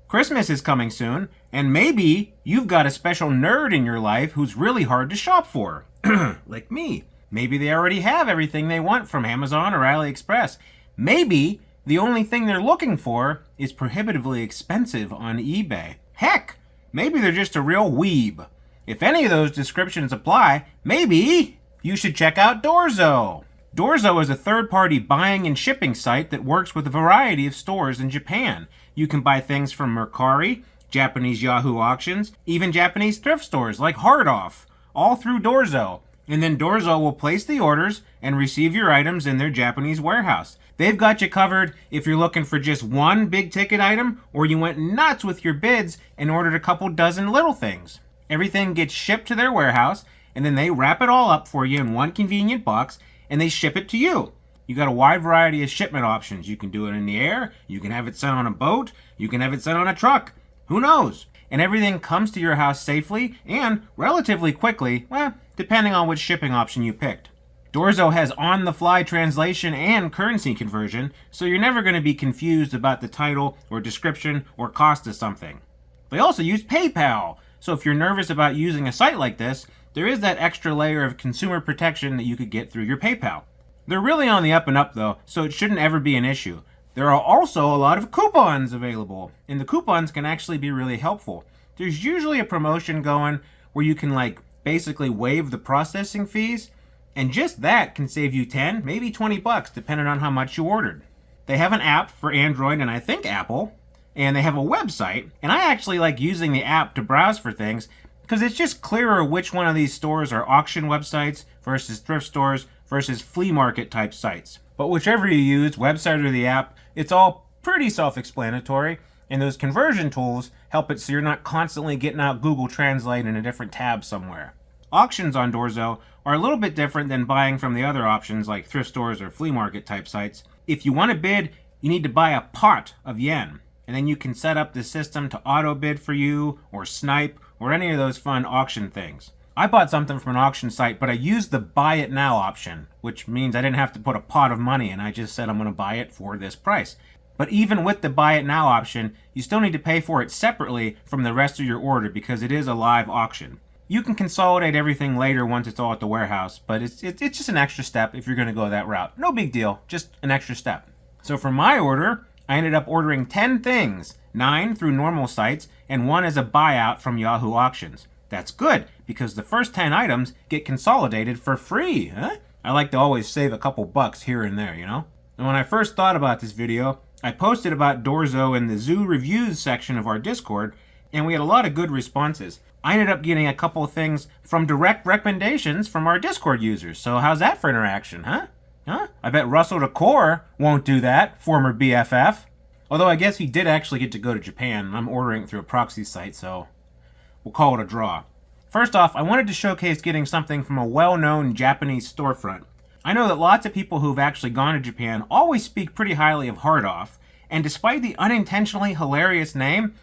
Christmas is coming soon, and maybe you've got a special nerd in your life who's really hard to shop for. Like me. Maybe they already have everything they want from Amazon or AliExpress. Maybe the only thing they're looking for is prohibitively expensive on eBay. Heck, maybe they're just a real weeb. If any of those descriptions apply, maybe you should check out Doorzo. Doorzo is a third-party buying and shipping site that works with a variety of stores in Japan. You can buy things from Mercari, Japanese Yahoo auctions, even Japanese thrift stores like Hard Off, all through Doorzo. And then Doorzo will place the orders and receive your items in their Japanese warehouse. They've got you covered if you're looking for just one big ticket item, or you went nuts with your bids and ordered a couple dozen little things. Everything gets shipped to their warehouse, and then they wrap it all up for you in one convenient box, and they ship it to you. You got a wide variety of shipment options. You can do it in the air, you can have it sent on a boat, you can have it sent on a truck. Who knows? And everything comes to your house safely and relatively quickly, well, depending on which shipping option you picked. Doorzo has on-the-fly translation and currency conversion, so you're never going to be confused about the title or description or cost of something. They also use PayPal, so if you're nervous about using a site like this, there is that extra layer of consumer protection that you could get through your PayPal. They're really on the up and up though, so it shouldn't ever be an issue. There are also a lot of coupons available, and the coupons can actually be really helpful. There's usually a promotion going where you can basically waive the processing fees, and just that can save you 10, maybe 20 bucks depending on how much you ordered. They have an app for Android and I think Apple, and they have a website, and I actually like using the app to browse for things because it's just clearer which one of these stores are auction websites versus thrift stores versus flea market type sites. But whichever you use, website or the app, it's all pretty self-explanatory, and those conversion tools help it so you're not constantly getting out Google Translate in a different tab somewhere. Auctions on Doorzo are a little bit different than buying from the other options like thrift stores or flea market type sites. If you want to bid, you need to buy a pot of yen, and then you can set up the system to auto bid for you or snipe or any of those fun auction things. I bought something from an auction site, but I used the buy it now option, which means I didn't have to put a pot of money in. I just said I'm going to buy it for this price. But even with the buy it now option, you still need to pay for it separately from the rest of your order because it is a live auction. You can consolidate everything later once it's all at the warehouse, but it's just an extra step if you're going to go that route. No big deal, just an extra step. So for my order, I ended up ordering 10 things, 9 through normal sites, and 1 as a buyout from Yahoo Auctions. That's good, because the first 10 items get consolidated for free, huh? I like to always save a couple bucks here and there, you know? And when I first thought about this video, I posted about Doorzo in the Zoo Reviews section of our Discord, and we had a lot of good responses. I ended up getting a couple of things from direct recommendations from our Discord users, so how's that for interaction, huh? I bet Russell Decor won't do that, former BFF. Although I guess he did actually get to go to Japan, and I'm ordering it through a proxy site, so we'll call it a draw. First off, I wanted to showcase getting something from a well-known Japanese storefront. I know that lots of people who've actually gone to Japan always speak pretty highly of Hard Off, and despite the unintentionally hilarious name,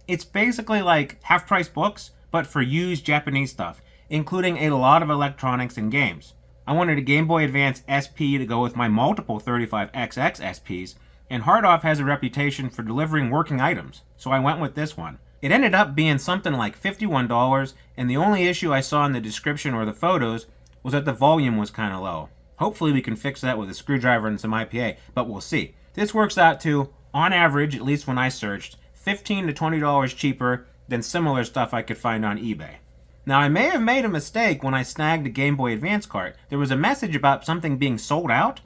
it's basically like half-price books, but for used Japanese stuff, including a lot of electronics and games. I wanted a Game Boy Advance SP to go with my multiple 35XX SPs, and Hard Off has a reputation for delivering working items, so I went with this one. It ended up being something like $51, and the only issue I saw in the description or the photos was that the volume was kind of low. Hopefully we can fix that with a screwdriver and some IPA, but we'll see. This works out to, on average, at least when I searched, $15 to $20 cheaper than similar stuff I could find on eBay. Now, I may have made a mistake when I snagged a Game Boy Advance cart. There was a message about something being sold out,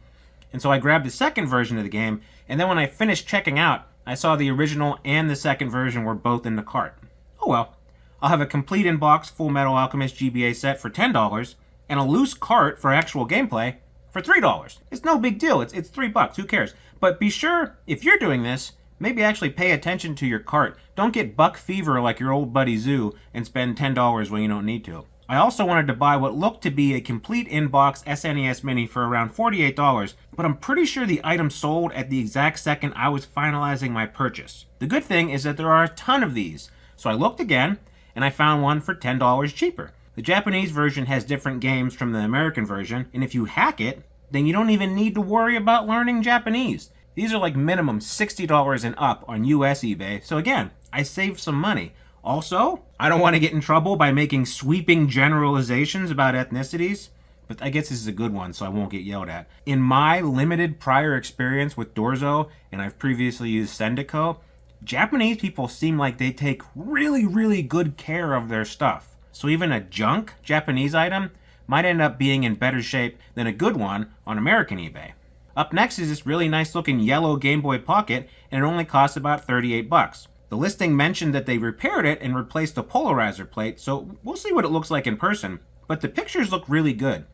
and so I grabbed the second version of the game, and then when I finished checking out, I saw the original and the second version were both in the cart. Oh well. I'll have a complete in-box Full Metal Alchemist GBA set for $10, and a loose cart for actual gameplay for $3. It's no big deal, it's $3, who cares? But be sure, if you're doing this, maybe actually pay attention to your cart. Don't get buck fever like your old buddy Zoo and spend $10 when you don't need to. I also wanted to buy what looked to be a complete in-box SNES Mini for around $48, but I'm pretty sure the item sold at the exact second I was finalizing my purchase. The good thing is that there are a ton of these, so I looked again, and I found one for $10 cheaper. The Japanese version has different games from the American version, and if you hack it, then you don't even need to worry about learning Japanese. These are like minimum $60 and up on US eBay, so again, I saved some money. Also, I don't want to get in trouble by making sweeping generalizations about ethnicities, but I guess this is a good one, so I won't get yelled at. In my limited prior experience with Doorzo, and I've previously used Sendico, Japanese people seem like they take really, really good care of their stuff. So even a junk Japanese item might end up being in better shape than a good one on American eBay. Up next is this really nice looking yellow Gameboy Pocket, and it only costs about 38 bucks. The listing mentioned that they repaired it and replaced the polarizer plate, so we'll see what it looks like in person, but the pictures look really good,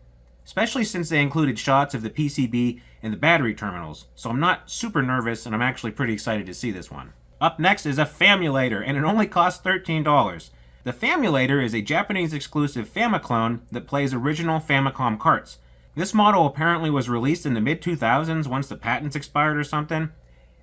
especially since they included shots of the PCB and the battery terminals, so I'm not super nervous and I'm actually pretty excited to see this one. Up next is a FAMULATOR, and it only costs $13. The FAMULATOR is a Japanese exclusive Famiclone that plays original Famicom carts. This model apparently was released in the mid-2000s once the patents expired or something,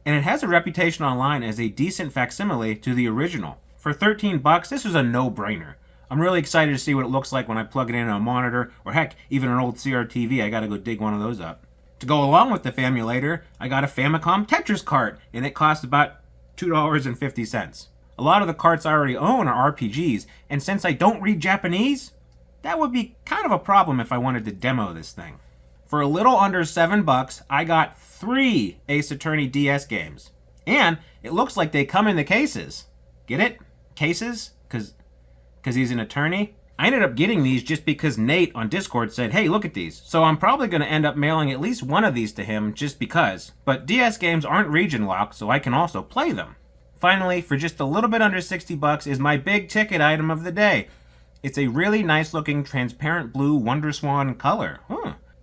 and it has a reputation online as a decent facsimile to the original. For 13 bucks, this was a no-brainer. I'm really excited to see what it looks like when I plug it into a monitor, or heck, even an old CRTV. I gotta go dig one of those up. To go along with the FAMULATOR, I got a Famicom Tetris cart, and it cost about $2.50. A lot of the carts I already own are RPGs, and since I don't read Japanese, that would be kind of a problem if I wanted to demo this thing. For a little under 7 bucks, I got 3 Ace Attorney DS games. And it looks like they come in the cases. Get it? Cases? Cause he's an attorney? I ended up getting these just because Nate on Discord said, hey, look at these. So I'm probably going to end up mailing at least one of these to him just because. But DS games aren't region locked, so I can also play them. Finally, for just a little bit under 60 bucks is my big ticket item of the day. It's a really nice looking transparent blue Wonderswan Color.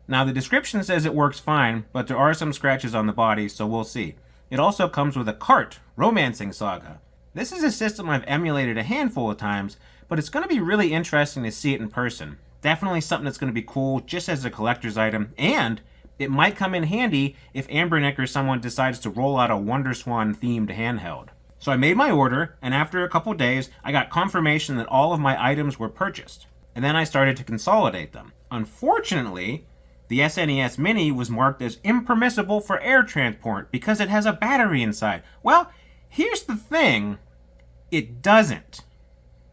Now the description says it works fine, but there are some scratches on the body, so we'll see. It also comes with a cart, Romancing Saga. This is a system I've emulated a handful of times, but it's going to be really interesting to see it in person. Definitely something that's going to be cool just as a collector's item, and it might come in handy if Ambernick or someone decides to roll out a Wonderswan themed handheld. So I made my order, and after a couple days, I got confirmation that all of my items were purchased. And then I started to consolidate them. Unfortunately, the SNES Mini was marked as impermissible for air transport because it has a battery inside. Well, here's the thing, it doesn't.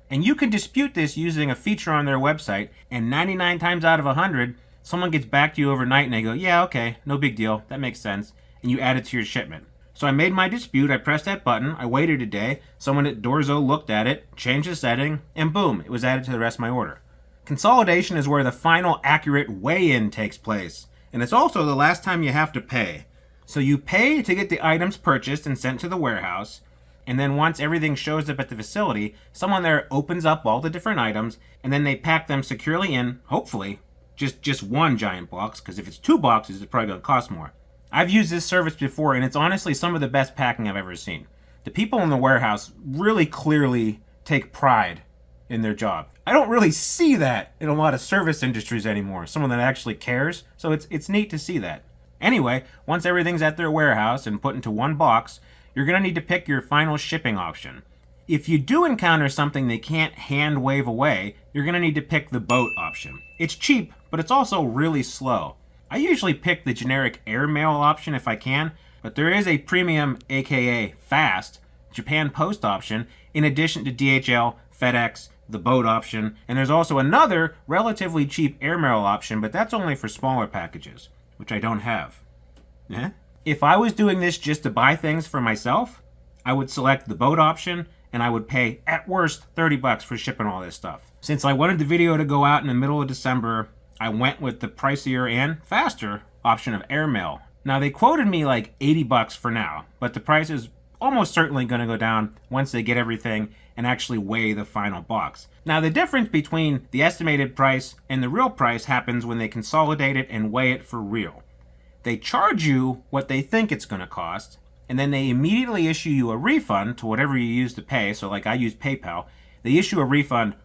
And you can dispute this using a feature on their website, and 99 times out of 100, someone gets back to you overnight and they go, yeah, okay, no big deal, that makes sense, and you add it to your shipment. So I made my dispute, I pressed that button, I waited a day, someone at Doorzo looked at it, changed the setting, and boom, it was added to the rest of my order. Consolidation is where the final accurate weigh-in takes place, and it's also the last time you have to pay. So you pay to get the items purchased and sent to the warehouse, and then once everything shows up at the facility, someone there opens up all the different items, and then they pack them securely in, hopefully, just one giant box, because if it's 2 boxes, it's probably going to cost more. I've used this service before, and it's honestly some of the best packing I've ever seen. The people in the warehouse really clearly take pride in their job. I don't really see that in a lot of service industries anymore, someone that actually cares, so it's neat to see that. Anyway, once everything's at their warehouse and put into one box, you're going to need to pick your final shipping option. If you do encounter something they can't hand wave away, you're going to need to pick the boat option. It's cheap, but it's also really slow. I usually pick the generic airmail option if I can, but there is a premium, aka fast, Japan Post option, in addition to DHL, FedEx, the boat option, and there's also another relatively cheap airmail option, but that's only for smaller packages, which I don't have. If I was doing this just to buy things for myself, I would select the boat option, and I would pay, at worst, 30 bucks for shipping all this stuff. Since I wanted the video to go out in the middle of December, I went with the pricier and faster option of airmail. Now, they quoted me like 80 bucks for now, but the price is almost certainly going to go down once they get everything and actually weigh the final box. Now, the difference between the estimated price and the real price happens when they consolidate it and weigh it for real. They charge you what they think it's going to cost, and then they immediately issue you a refund to whatever you use to pay. So like I use PayPal. They issue a refund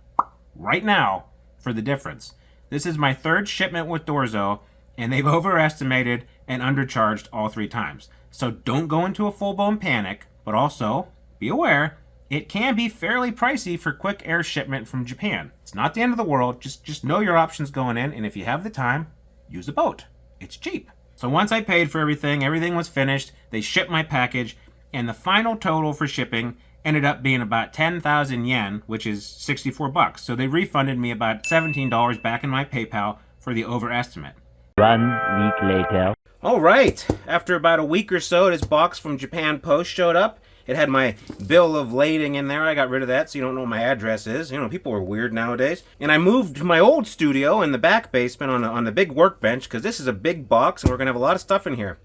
right now for the difference. This is my 3rd shipment with Doorzo, and they've overestimated and undercharged all 3 times. So don't go into a full-blown panic, but also be aware it can be fairly pricey for quick air shipment from Japan. It's not the end of the world. Just know your options going in, and if you have the time, use a boat. It's cheap. So once I paid for everything was finished, they shipped my package, and the final total for shipping ended up being about 10,000 yen, which is 64 bucks. So they refunded me about $17 back in my PayPal for the overestimate. 1 week later. All right, after about a week or so, this box from Japan Post showed up. It had my bill of lading in there. I got rid of that so you don't know what my address is. You know, people are weird nowadays. And I moved to my old studio in the back basement on the big workbench, because this is a big box and we're going to have a lot of stuff in here.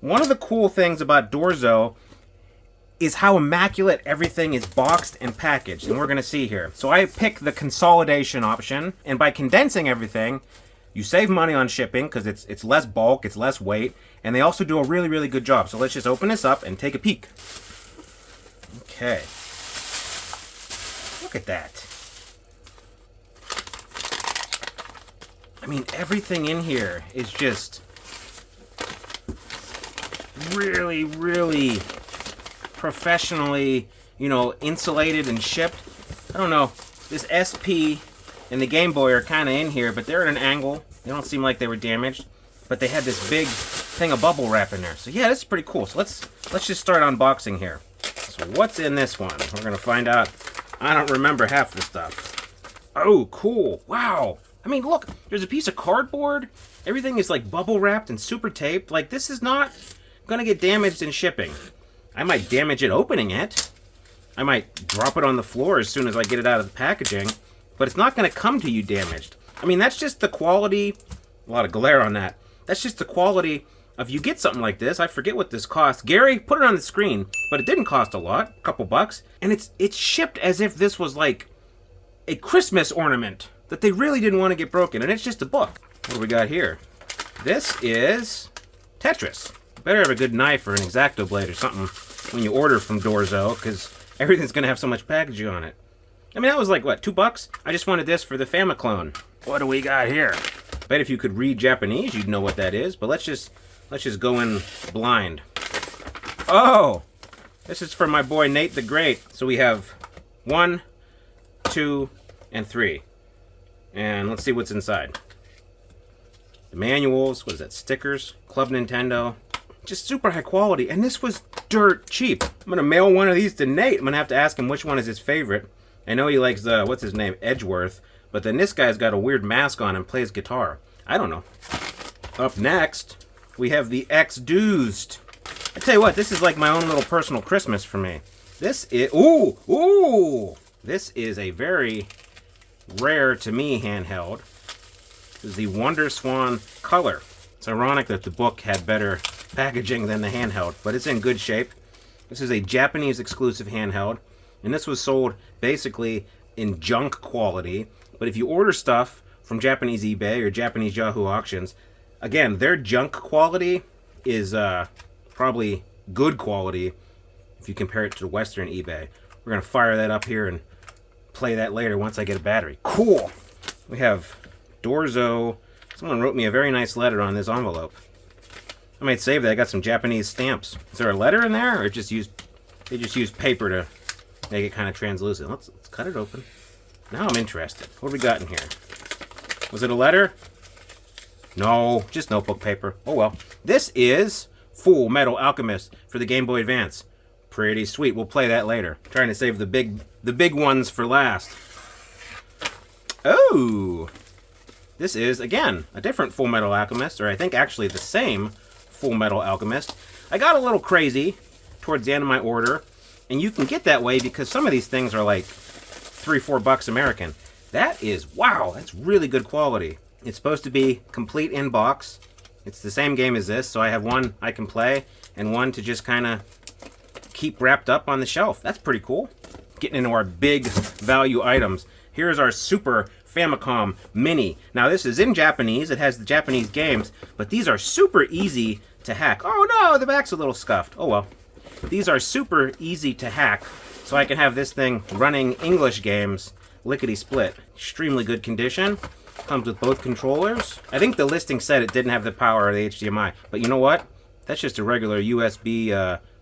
One of the cool things about Doorzo is how immaculate everything is boxed and packaged, and we're going to see here. So I picked the consolidation option, and by condensing everything, you save money on shipping because it's less bulk, it's less weight, and they also do a really, really good job. So let's just open this up and take a peek. Okay. Look at that. I mean, everything in here is just really, really professionally, you know, insulated and shipped. I don't know. This SP and the Game Boy are kind of in here, but they're at an angle. They don't seem like they were damaged, but they had this big thing of bubble wrap in there. So yeah, this is pretty cool. So let's just start unboxing here. So what's in this one? We're gonna find out. I don't remember half the stuff. Oh, cool. Wow. I mean, look, there's a piece of cardboard. Everything is like bubble wrapped and super taped. Like, this is not gonna get damaged in shipping. I might damage it opening it. I might drop it on the floor as soon as I get it out of the packaging, but it's not gonna come to you damaged. I mean, that's just the quality. A lot of glare on that. That's just the quality of, you get something like this. I forget what this cost. Gary, put it on the screen, but it didn't cost a lot, a couple bucks, and it's shipped as if this was like a Christmas ornament that they really didn't want to get broken, and it's just a book. What do we got here? This is Tetris. Better have a good knife or an X-Acto blade or something when you order from Doorzo, because everything's gonna have so much packaging on it. I mean, that was like, what, $2? I just wanted this for the FamiClone. What do we got here? Bet if you could read Japanese, you'd know what that is, but let's just go in blind. Oh! This is for my boy Nate the Great. So we have 1, 2, and 3. And let's see what's inside. The manuals, what is that, stickers, Club Nintendo. Just super high quality, and this was dirt cheap. I'm gonna mail one of these to Nate. I'm gonna have to ask him which one is his favorite. I know he likes the, what's his name, Edgeworth, but then this guy's got a weird mask on and plays guitar. I don't know. Up next, we have the X-Doozed. I tell you what, this is like my own little personal Christmas for me. This is, ooh! This is a very rare to me handheld. This is the Wonderswan Color. It's ironic that the book had better packaging than the handheld, but it's in good shape. This is a Japanese exclusive handheld, and this was sold basically in junk quality. But if you order stuff from Japanese eBay or Japanese Yahoo auctions, again, their junk quality is probably good quality if you compare it to the Western eBay. We're gonna fire that up here and play that later once I get a battery. Cool. We have Doorzo. Someone wrote me a very nice letter on this envelope. I might save that. I got some Japanese stamps. Is there a letter in there, or they just used paper to make it kind of translucent? Let's cut it open. Now I'm interested. What do we got in here? Was it a letter? No, just notebook paper. Oh well. This is Full Metal Alchemist for the Game Boy Advance. Pretty sweet. We'll play that later. Trying to save the big ones for last. Oh, this is again a different Full Metal Alchemist, or I think actually the same Full Metal Alchemist. I got a little crazy towards the end of my order, and you can get that way because some of these things are like $3-4 American. That is, wow, that's really good quality. It's supposed to be complete in box. It's the same game as this, so I have one I can play and one to just kind of keep wrapped up on the shelf. That's pretty cool. Getting into our big value items. Here's our Super Famicom Mini. Now this is in Japanese. It has the Japanese games, but these are super easy to hack. Oh no, the back's a little scuffed. Oh well. These are super easy to hack, so I can have this thing running English games lickety-split. Extremely good condition. Comes with both controllers. I think the listing said it didn't have the power of the HDMI, but you know what? That's just a regular USB,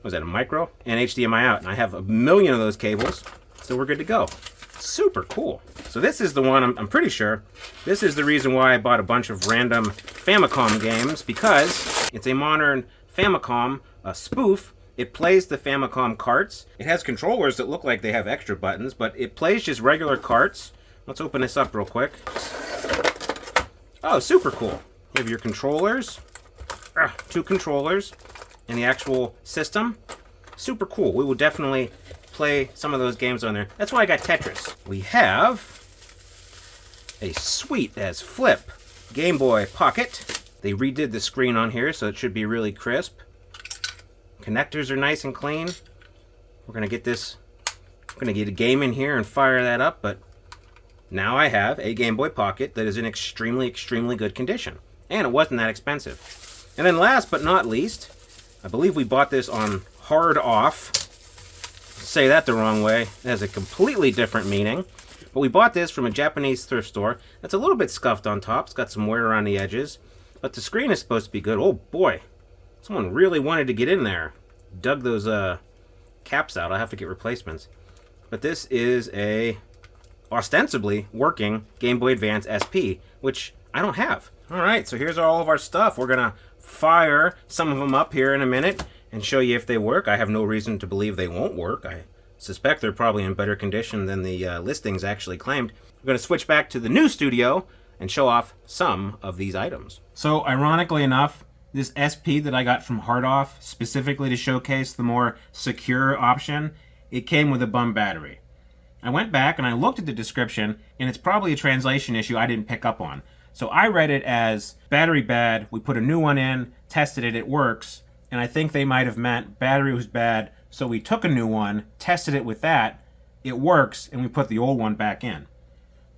was that a micro? And HDMI out, and I have a million of those cables, so we're good to go. Super cool. So this is the one, I'm pretty sure, this is the reason why I bought a bunch of random Famicom games, because it's a modern Famicom spoof It plays the Famicom carts. It has controllers that look like they have extra buttons, but it plays just regular carts. Let's open this up real quick. Oh, super cool. You have your controllers, 2 controllers, and the actual system. Super cool. We will definitely play some of those games on there. That's why I got Tetris. We have a sweet as flip Gameboy Pocket. They redid the screen on here, so it should be really crisp. Connectors are nice and clean. We're gonna get a game in here and fire that up, but now I have a Gameboy Pocket that is in extremely, extremely good condition. And it wasn't that expensive. And then last but not least, I believe we bought this on Hard Off. Say that the wrong way. It has a completely different meaning. But we bought this from a Japanese thrift store. That's a little bit scuffed on top. It's got some wear around the edges. But the screen is supposed to be good. Oh boy. Someone really wanted to get in there. Dug those caps out. I'll have to get replacements. But this is a ostensibly working Game Boy Advance SP, which I don't have. Alright, so here's all of our stuff. We're going to fire some of them up here in a minute and show you if they work. I have no reason to believe they won't work. I suspect they're probably in better condition than the listings actually claimed. We're going to switch back to the new studio and show off some of these items. So, ironically enough, this SP that I got from Hard Off, specifically to showcase the more secure option, it came with a bum battery. I went back and I looked at the description, and it's probably a translation issue I didn't pick up on. So I read it as, battery bad, we put a new one in, tested it, it works, and I think they might have meant battery was bad, so we took a new one, tested it with that, it works, and we put the old one back in.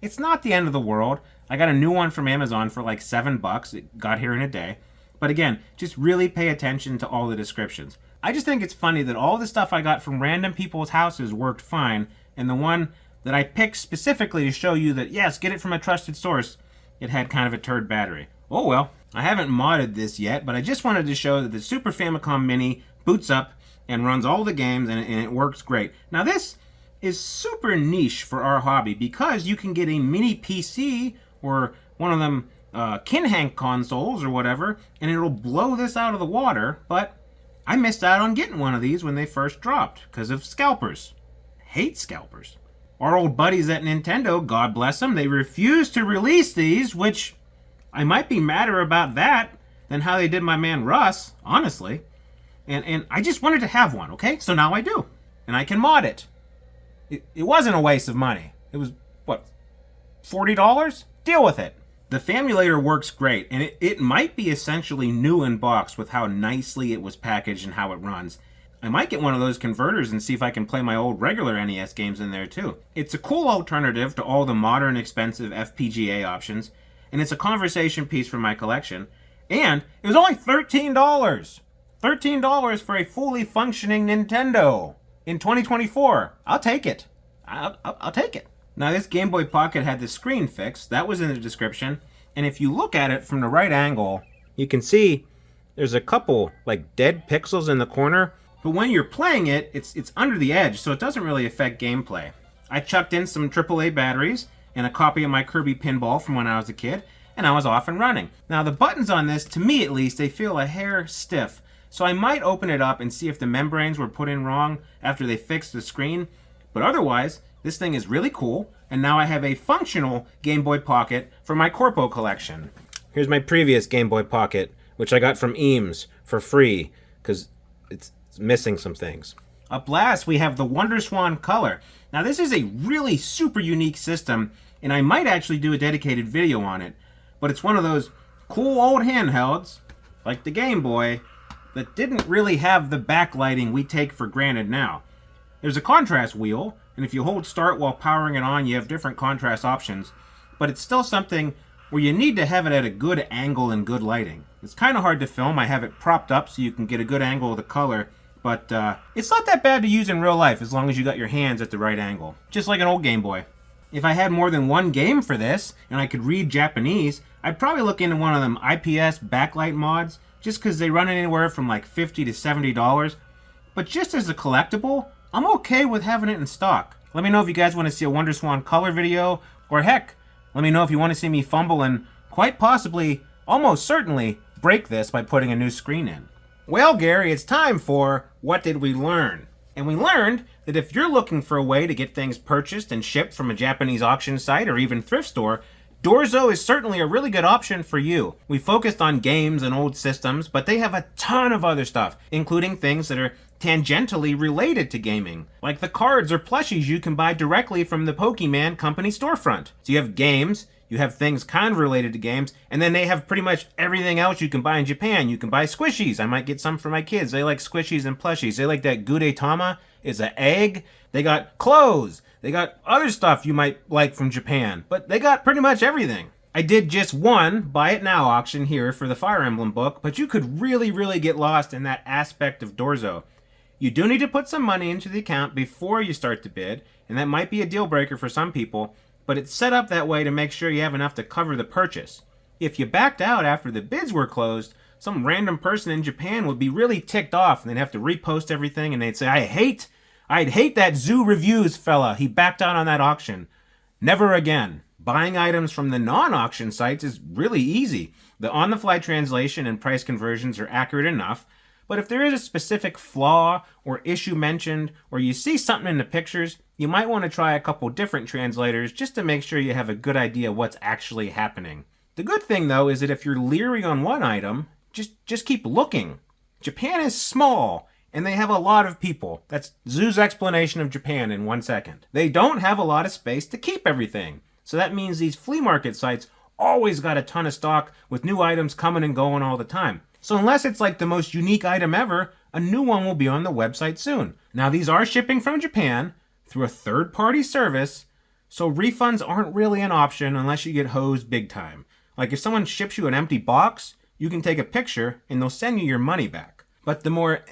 It's not the end of the world. I got a new one from Amazon for like $7. It got here in a day. But again, just really pay attention to all the descriptions. I just think it's funny that all the stuff I got from random people's houses worked fine, and the one that I picked specifically to show you that, yes, get it from a trusted source, it had kind of a turd battery. Oh well, I haven't modded this yet, but I just wanted to show that the Super Famicom Mini boots up and runs all the games, and it works great. Now this is super niche for our hobby because you can get a mini PC or one of them Kinhank consoles or whatever, and it'll blow this out of the water, but I missed out on getting one of these when they first dropped because of scalpers. Hate scalpers. Our old buddies at Nintendo, God bless them, they refused to release these, which I might be madder about that than how they did my man Russ, honestly. And I just wanted to have one, okay? So now I do. And I can mod it. It wasn't a waste of money. It was, what, $40? Deal with it. The FAMULATOR works great, and it might be essentially new in box with how nicely it was packaged and how it runs. I might get one of those converters and see if I can play my old regular NES games in there too. It's a cool alternative to all the modern expensive FPGA options, and it's a conversation piece for my collection. And it was only $13! $13 for a fully functioning Nintendo in 2024. I'll take it. I'll take it. Now this Game Boy Pocket had the screen fixed. That was in the description. And if you look at it from the right angle, you can see there's a couple like dead pixels in the corner. But when you're playing it, it's under the edge, so it doesn't really affect gameplay. I chucked in some AAA batteries and a copy of my Kirby Pinball from when I was a kid, and I was off and running. Now the buttons on this, to me at least, they feel a hair stiff. So I might open it up and see if the membranes were put in wrong after they fixed the screen. But otherwise, this thing is really cool, and now I have a functional Game Boy Pocket for my Corpo collection. Here's my previous Game Boy Pocket, which I got from Eames for free, because it's missing some things. Up last, we have the Wonderswan Color. Now this is a really super unique system, and I might actually do a dedicated video on it, but it's one of those cool old handhelds, like the Game Boy, that didn't really have the backlighting we take for granted now. There's a contrast wheel, and if you hold start while powering it on, you have different contrast options, but it's still something where you need to have it at a good angle and good lighting. It's kind of hard to film. I have it propped up so you can get a good angle of the color, but it's not that bad to use in real life as long as you got your hands at the right angle, just like an old Game Boy. If I had more than one game for this, and I could read Japanese, I'd probably look into one of them IPS backlight mods, just because they run anywhere from like $50 to $70. But just as a collectible, I'm okay with having it in stock. Let me know if you guys want to see a Wonderswan Color video, or heck, let me know if you want to see me fumble and quite possibly, almost certainly, break this by putting a new screen in. Well, Gary, it's time for What Did We Learn? And we learned that if you're looking for a way to get things purchased and shipped from a Japanese auction site or even thrift store, Doorzo is certainly a really good option for you. We focused on games and old systems, but they have a ton of other stuff, including things that are tangentially related to gaming, like the cards or plushies you can buy directly from the Pokemon Company storefront. So you have games, you have things kind of related to games, and then they have pretty much everything else you can buy in Japan. You can buy squishies. I might get some for my kids. They like squishies and plushies. They like that Gudetama is an egg. They got clothes. They got other stuff you might like from Japan, but they got pretty much everything. I did just one Buy It Now auction here for the Fire Emblem book, but you could really get lost in that aspect of Doorzo. You do need to put some money into the account before you start to bid, and that might be a deal breaker for some people, but it's set up that way to make sure you have enough to cover the purchase. If you backed out after the bids were closed, some random person in Japan would be really ticked off and they'd have to repost everything and they'd say, I'd hate that Zoo Reviews fella. He backed out on that auction. Never again. Buying items from the non-auction sites is really easy. The on-the-fly translation and price conversions are accurate enough, but if there is a specific flaw or issue mentioned, or you see something in the pictures, you might want to try a couple different translators just to make sure you have a good idea what's actually happening. The good thing, though, is that if you're leery on one item, just keep looking. Japan is small, and they have a lot of people. That's Zoo's explanation of Japan in 1 second. They don't have a lot of space to keep everything. So that means these flea market sites always got a ton of stock with new items coming and going all the time. So unless it's like the most unique item ever, a new one will be on the website soon. Now these are shipping from Japan through a third-party service, so refunds aren't really an option unless you get hosed big time. Like if someone ships you an empty box, you can take a picture and they'll send you your money back. But the more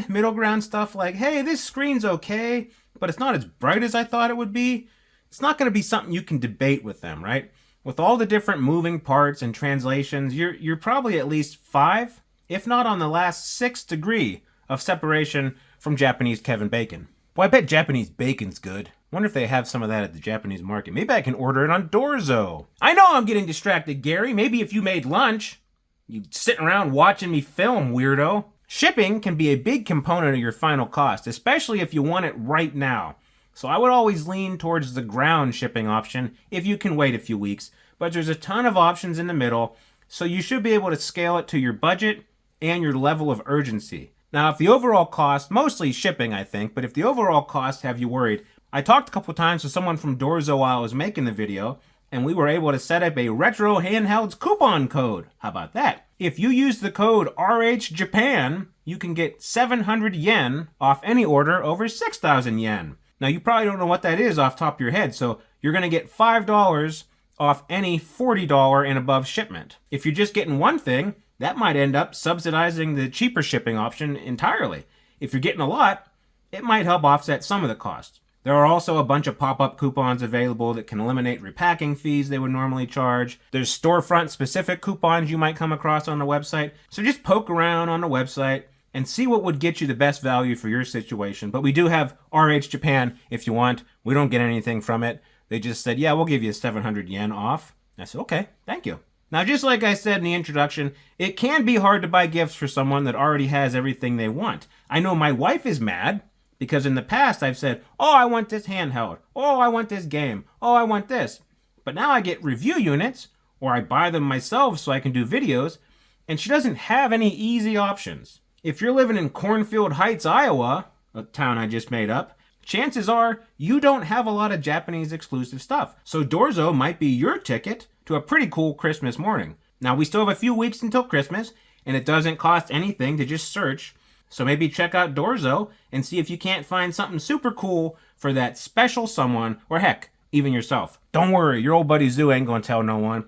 middle ground stuff like, hey, this screen's okay, but it's not as bright as I thought it would be, it's not going to be something you can debate with them, right? With all the different moving parts and translations, you're probably at least 5, if not on the last 6 degree of separation from Japanese Kevin Bacon. Boy, I bet Japanese bacon's good. Wonder if they have some of that at the Japanese market. Maybe I can order it on Doorzo. I know I'm getting distracted, Gary. Maybe if you made lunch, you'd sit around watching me film, weirdo. Shipping can be a big component of your final cost, especially if you want it right now. So I would always lean towards the ground shipping option if you can wait a few weeks, but there's a ton of options in the middle, so you should be able to scale it to your budget and your level of urgency. Now, if the overall cost, mostly shipping I think, but if the overall cost have you worried, I talked a couple times with someone from Doorzo while I was making the video, and we were able to set up a retro handhelds coupon code. How about that? If you use the code RHJapan, you can get 700 yen off any order over 6,000 yen. Now, you probably don't know what that is off the top of your head, so you're going to get $5 off any $40 and above shipment. If you're just getting one thing, that might end up subsidizing the cheaper shipping option entirely. If you're getting a lot, it might help offset some of the costs. There are also a bunch of pop-up coupons available that can eliminate repacking fees they would normally charge. There's storefront-specific coupons you might come across on the website, so just poke around on the website and see what would get you the best value for your situation. But we do have RH Japan if you want. We don't get anything from it. They just said, yeah, we'll give you 700 yen off. I said, okay, thank you. Now, just like I said in the introduction, it can be hard to buy gifts for someone that already has everything they want. I know my wife is mad because in the past I've said, oh, I want this handheld. Oh, I want this game. Oh, I want this. But now I get review units, or I buy them myself so I can do videos, and she doesn't have any easy options. If you're living in Cornfield Heights, Iowa, a town I just made up, chances are you don't have a lot of Japanese exclusive stuff. So Doorzo might be your ticket to a pretty cool Christmas morning. Now, we still have a few weeks until Christmas, and it doesn't cost anything to just search. So maybe check out Doorzo and see if you can't find something super cool for that special someone, or heck, even yourself. Don't worry, your old buddy Zoo ain't gonna tell no one,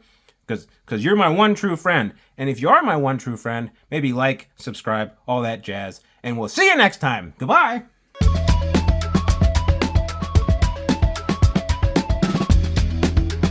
because you're my one true friend. And if you are my one true friend, maybe like, subscribe, all that jazz. And we'll see you next time. Goodbye.